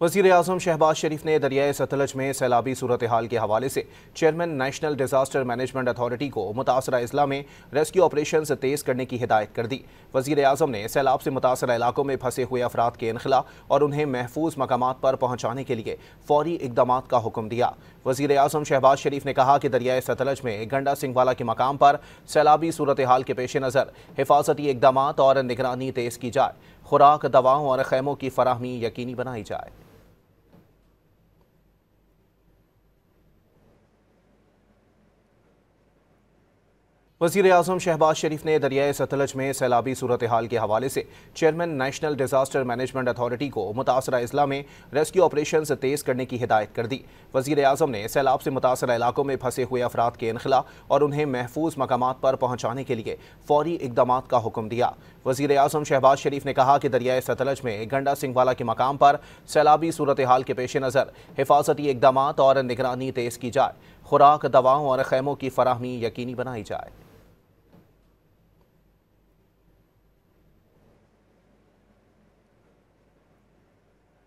वज़ीर-ए-आज़म शहबाज शरीफ ने दरियाए सतलज में सैलाबी सूरत हाल के हवाले से chairman national disaster management authority को मुतासरा अजला में रेस्क्यू ऑपरेशन तेज़ करने की हिदायत कर दी। वज़ीर-ए-आज़म ने सैलाब से मुतासरा इलाकों में फंसे हुए अफराद के इनखला और उन्हें महफूज मकामात पर पहुँचाने के लिए फौरी इक़दामात का हुक्म दिया। वज़ीर-ए-आज़म शहबाज शरीफ ने कहा कि दरियाए सतलज में गंडा सिंहवाला के मकाम पर सैलाबी सूरत हाल के पेश नज़र हिफाजती इक़दामात और निगरानी तेज़ की जाए, खुराक, दवाओं और खैमों की फराहमी यकीनी बनाई जाए। वज़ीर-ए-आज़म शहबाज शरीफ ने दरियाए सतलज में सैलाबी सूरत हाल के हवाले से chairman national disaster management authority को मुतासरा अजला में रेस्क्यू ऑपरेशन तेज़ करने की हिदायत कर दी। वज़ीर-ए-आज़म ने सैलाब से मुतासरा इलाकों में फंसे हुए अफराद के इनखला और उन्हें महफूज मकामात पर पहुँचाने के लिए फौरी इक़दामात का हुक्म दिया। वज़ीर-ए-आज़म शहबाज शरीफ ने कहा कि दरियाए सतलज में गंडा सिंहवाला के मकाम पर सैलाबी सूरत हाल के पेश नज़र हिफाजती इक़दामात और निगरानी तेज़ की जाए, खुराक, दवाओं और खैमों की फराहमी यकीनी बनाई जाए।